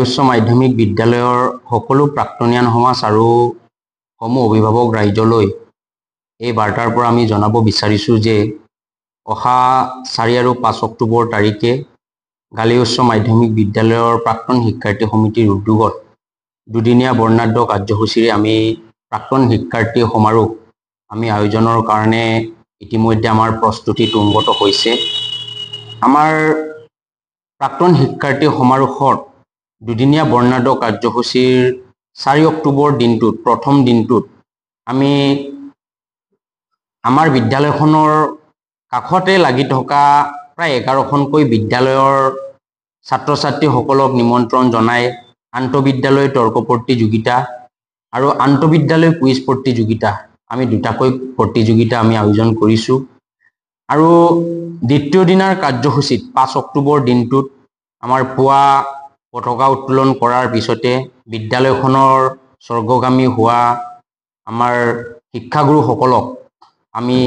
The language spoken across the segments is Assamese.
উচ্চ মাধ্যমিক বিদ্যালয়ৰ সকলো প্ৰাক্তনিয়ান সমাজ আৰু সমূহ অভিভাৱক ৰাইজলৈ এই বাৰ্তাৰ পৰা আমি জনাব বিচাৰিছোঁ যে অহা 4 আৰু 5 অক্টোবৰ তাৰিখে গালি উচ্চ মাধ্যমিক বিদ্যালয়ৰ প্ৰাক্তন শিক্ষাৰ্থী সমিতিৰ উদ্যোগত দুদিনীয়া বৰ্ণাঢ্য কাৰ্যসূচীৰে আমি প্ৰাক্তন শিক্ষাৰ্থী সমাৰোহ আমি আয়োজনৰ কাৰণে ইতিমধ্যে আমাৰ প্ৰস্তুতি তুংগত হৈছে। আমাৰ প্ৰাক্তন শিক্ষাৰ্থী সমাৰোহত দুদিনীয়া বৰ্ণাঢ্য কাৰ্যসূচীৰ 4 অক্টোবৰ দিনটোত প্ৰথম দিনটোত আমি আমাৰ বিদ্যালয়খনৰ কাষতে লাগি থকা প্ৰায় 11খনকৈ বিদ্যালয়ৰ ছাত্ৰ ছাত্ৰীসকলক নিমন্ত্ৰণ জনাই আন্তঃবিদ্যালয় তৰ্ক প্ৰতিযোগিতা আৰু আন্তঃবিদ্যালয় কুইজ প্ৰতিযোগিতা আমি দুটাকৈ প্ৰতিযোগিতা আমি আয়োজন কৰিছোঁ। আৰু দ্বিতীয় দিনাৰ কাৰ্যসূচীত 5 অক্টোবৰ দিনটোত আমাৰ পুৱা পতাকা উত্তোলন কৰাৰ পিছতে বিদ্যালয়খনৰ স্বৰ্গগামী হোৱা আমাৰ শিক্ষাগুৰুসকলক আমি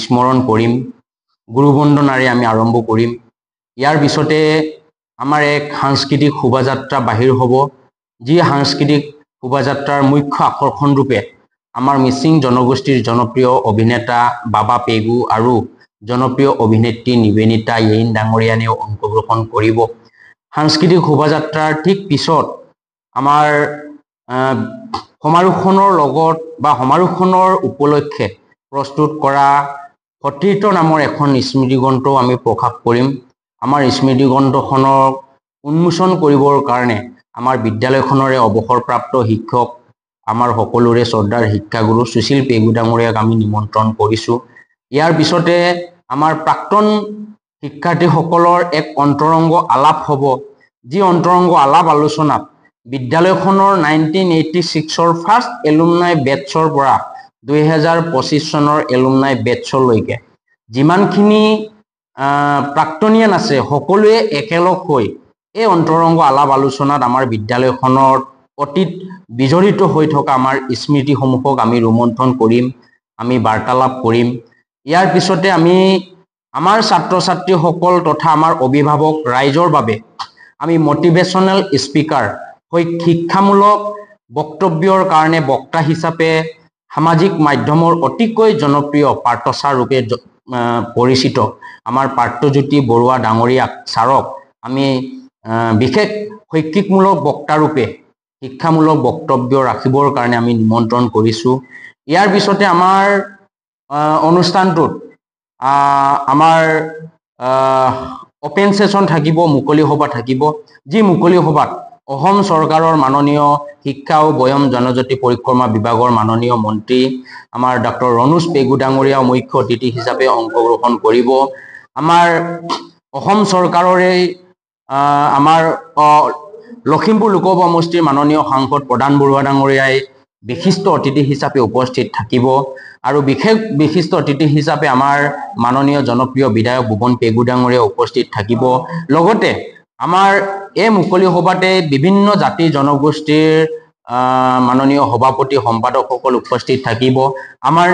স্মৰণ কৰিম, গুৰুবন্দনাৰে আমি আৰম্ভ কৰিম। ইয়াৰ পিছতে আমাৰ এক সাংস্কৃতিক শোভাযাত্ৰা বাহিৰ হ'ব, যি সাংস্কৃতিক শোভাযাত্ৰাৰ মুখ্য আকৰ্ষণ ৰূপে আমাৰ মিচিং জনগোষ্ঠীৰ জনপ্ৰিয় অভিনেতা বাবা পেগু আৰু জনপ্ৰিয় অভিনেত্ৰী নিবেদিতা য়েইন ডাঙৰীয়ানেও অংশগ্ৰহণ কৰিব। সাংস্কৃতিক শোভাযাত্ৰাৰ ঠিক পিছত আমাৰ সমাৰোহখনৰ লগত বা সমাৰোহখনৰ উপলক্ষে প্ৰস্তুত কৰা সতীৰ্থ নামৰ এখন স্মৃতিগ্ৰন্থও আমি প্ৰকাশ কৰিম। আমাৰ স্মৃতিগ্ৰন্থখনক উন্মোচন কৰিবৰ কাৰণে আমাৰ বিদ্যালয়খনৰে অৱসৰপ্ৰাপ্ত শিক্ষক আমাৰ সকলোৰে শ্ৰদ্ধাৰ শিক্ষাগুৰু সুশীল পেগু ডাঙৰীয়াক আমি নিমন্ত্ৰণ কৰিছোঁ। ইয়াৰ পিছতে আমাৰ প্ৰাক্তন শিক্ষাৰ্থীসকলৰ এক অন্তৰংগ আলাপ হ'ব, যি অন্তৰংগ আলাপ আলোচনাত বিদ্যালয়খনৰ 1986ৰ ফাৰ্ষ্ট এলুমনাই বেটছৰ পৰা 2025 চনৰ এলুমনাই বেটছলৈকে যিমানখিনি প্ৰাক্তনিয়ান আছে সকলোৱে একেলগ হৈ এই অন্তৰংগ আলাপ আলোচনাত আমাৰ বিদ্যালয়খনৰ অতীত বিজড়িত হৈ থকা আমাৰ স্মৃতিসমূহক আমি ৰোমন্থন কৰিম, আমি বাৰ্তালাপ কৰিম। ইয়াৰ পিছতে আমি আমাৰ ছাত্ৰ ছাত্ৰীসকল তথা আমাৰ অভিভাৱক ৰাইজৰ বাবে আমি মটিভেশ্যনেল স্পিকাৰ শিক্ষামূলক বক্তব্যৰ কাৰণে বক্তা হিচাপে সামাজিক মাধ্যমৰ অতিকৈ জনপ্ৰিয় পাৰ্থচাৰ ৰূপে পৰিচিত আমাৰ পাৰ্থজ্যোতি বৰুৱা ডাঙৰীয়াক ছাৰক আমি বিশেষ শৈক্ষিকমূলক বক্তা ৰূপে শিক্ষামূলক বক্তব্য ৰাখিবৰ কাৰণে আমি নিমন্ত্ৰণ কৰিছোঁ। ইয়াৰ পিছতে আমাৰ অনুষ্ঠানটোত আমাৰ অপেন সেশন থাকিব, মুকলি সভা থাকিব, যি মুকলি সভাত অসম চৰকাৰৰ মাননীয় শিক্ষা আৰু বয়ন জনজাতি পৰিক্ৰমা বিভাগৰ মাননীয় মন্ত্ৰী আমাৰ ডক্টৰ ৰণোজ পেগু ডাঙৰীয়া মুখ্য অতিথি হিচাপে অংশগ্ৰহণ কৰিব। আমাৰ অসম চৰকাৰৰে আমাৰ লখিমপুৰ লোকসভা সমষ্টিৰ মাননীয় সাংসদ প্ৰধান বৰুৱা ডাঙৰীয়াই বিশিষ্ট অতিথি হিচাপে উপস্থিত থাকিব আৰু বিশিষ্ট অতিথি হিচাপে আমাৰ মাননীয় জনপ্ৰিয় বিধায়ক ভুৱন পেগু ডাঙৰীয়া উপস্থিত থাকিব। লগতে আমাৰ এই মুকলি সভাতে বিভিন্ন জাতি জনগোষ্ঠীৰ মাননীয় সভাপতি সম্পাদকসকল উপস্থিত থাকিব। আমাৰ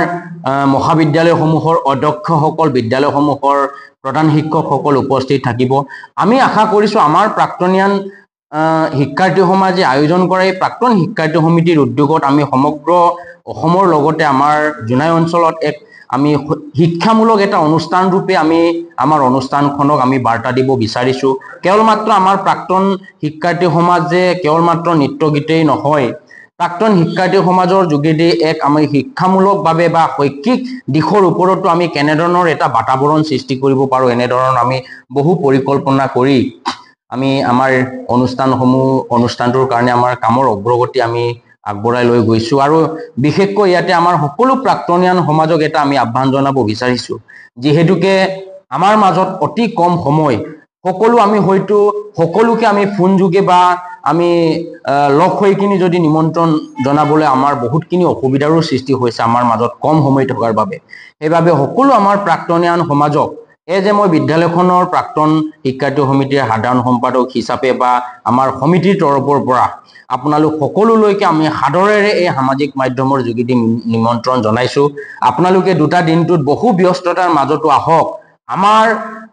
মহাবিদ্যালয়সমূহৰ অধ্যক্ষসকল, বিদ্যালয়সমূহৰ প্ৰধান শিক্ষকসকল উপস্থিত থাকিব। আমি আশা কৰিছোঁ আমাৰ প্ৰাক্তনিয়ান শিক্ষাৰ্থী সমাজে আয়োজন কৰা এই প্ৰাক্তন শিক্ষাৰ্থী সমিতিৰ উদ্যোগত আমি সমগ্ৰ অসমৰ লগতে আমাৰ জোনাই অঞ্চলত এক আমি শিক্ষামূলক এটা অনুষ্ঠান ৰূপে আমি আমাৰ অনুষ্ঠানখনক আমি বাৰ্তা দিব বিচাৰিছোঁ। কেৱল মাত্ৰ আমাৰ প্ৰাক্তন শিক্ষাৰ্থী সমাজে কেৱল মাত্ৰ নৃত্য গীতেই নহয়, প্ৰাক্তন শিক্ষাৰ্থী সমাজৰ যোগেদি এক আমি শিক্ষামূলকভাৱে বা শৈক্ষিক দিশৰ ওপৰতো আমি কেনেধৰণৰ এটা বাতাবৰণ সৃষ্টি কৰিব পাৰোঁ, এনেধৰণৰ আমি বহু পৰিকল্পনা কৰি আমি আমাৰ অনুষ্ঠানটোৰ কাৰণে আমাৰ কামৰ অগ্ৰগতি আমি আগবঢ়াই লৈ গৈছোঁ। আৰু বিশেষকৈ ইয়াতে আমাৰ সকলো প্ৰাক্তনিয়ান সমাজক এটা আমি আহ্বান জনাব বিচাৰিছোঁ, যিহেতুকে আমাৰ মাজত অতি কম সময় আমি হয়তো সকলোকে আমি ফোন যোগে বা আমি লগ হৈ কিনি যদি নিমন্ত্ৰণ জনাবলৈ আমাৰ বহুতখিনি অসুবিধাৰো সৃষ্টি হৈছে আমাৰ মাজত কম সময় থকাৰ বাবে। সেইবাবে সকলো আমাৰ প্ৰাক্তনিয়ান সমাজক যে মই বিদ্যালয়খনৰ প্ৰাক্তন শিক্ষাৰ্থী সমিতিৰ সাধাৰণ সম্পাদক হিচাপে বা আমাৰ সমিতিৰ তৰফৰ পৰা আপোনালোক সকলোলৈকে আমি সাদৰেৰে এই সামাজিক মাধ্যমৰ যোগেদি নিমন্ত্ৰণ জনাইছোঁ। আপোনালোকে দুটা দিনটোত বহু ব্যস্ততাৰ মাজতো আহক, আমাৰ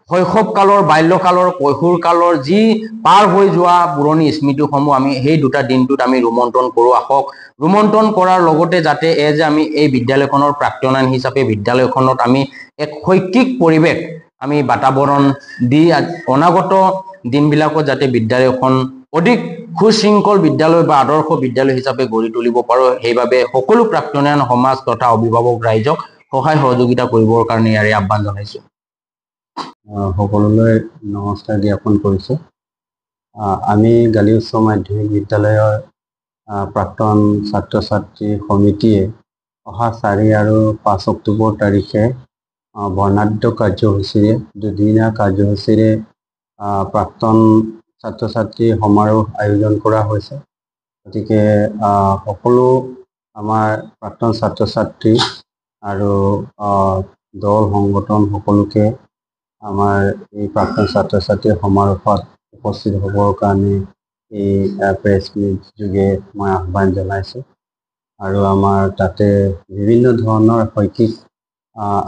শৈশৱ কালৰ বাল্যকালৰ কৈশোৰ কালৰ যি পাৰ হৈ যোৱা পুৰণি স্মৃতিসমূহ আমি সেই দুটা দিনটোত আমি ৰোমন্থন কৰোঁ। আহক ৰোমন্থন কৰাৰ লগতে যাতে যে আমি এই বিদ্যালয়খনৰ প্ৰাক্তনায়ন হিচাপে বিদ্যালয়খনত আমি এক শৈক্ষিক পৰিৱেশ আমি বাতাবৰণ দি অনাগত দিনবিলাকত যাতে বিদ্যালয়খন অধিক সুশৃংখল বিদ্যালয় বা আদৰ্শ বিদ্যালয় হিচাপে গঢ়ি তুলিব পাৰোঁ, সেইবাবে সকলো প্ৰাক্তনায়ন সমাজ তথা অভিভাৱক ৰাইজক সহায় সহযোগিতা কৰিবৰ কাৰণে ইয়াৰে আহ্বান জনাইছোঁ। সকলোলৈ নমস্কাৰ জ্ঞাপন কৰিছোঁ। আমি গালি উচ্চ মাধ্যমিক বিদ্যালয়ৰ প্ৰাক্তন ছাত্ৰ ছাত্ৰী সমিতিয়ে অহা 4 আৰু 5 অক্টোবৰ তাৰিখে বৰ্ণাঢ্য কাৰ্যসূচীৰে দুদিনীয়া কাৰ্যসূচীৰে প্ৰাক্তন ছাত্ৰ ছাত্ৰী সমাৰোহ আয়োজন কৰা হৈছে। গতিকে সকলো আমাৰ প্ৰাক্তন ছাত্ৰ ছাত্ৰী আৰু দল সংগঠন সকলোকে আমাৰ এই প্ৰাক্তন ছাত্ৰ ছাত্ৰীৰ সমাৰোহত উপস্থিত হ'বৰ কাৰণে এই প্ৰেছ মিট যোগে মই আহ্বান জনাইছোঁ। আৰু আমাৰ তাতে বিভিন্ন ধৰণৰ শৈক্ষিক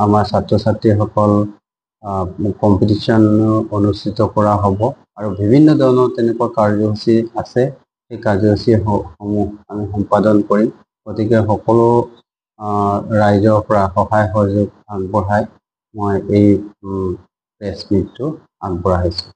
আমাৰ ছাত্ৰ ছাত্ৰীসকল কম্পিটিশ্যন অনুষ্ঠিত কৰা হ'ব আৰু বিভিন্ন ধৰণৰ তেনেকুৱা কাৰ্যসূচী আছে। সেই কাৰ্যসূচীসমূহ আমি সম্পাদন কৰিম। গতিকে সকলো ৰাইজৰ পৰা সহায় সহযোগ আগবঢ়াই মই এই প্ৰেছ মিটটো আগবঢ়াইছোঁ।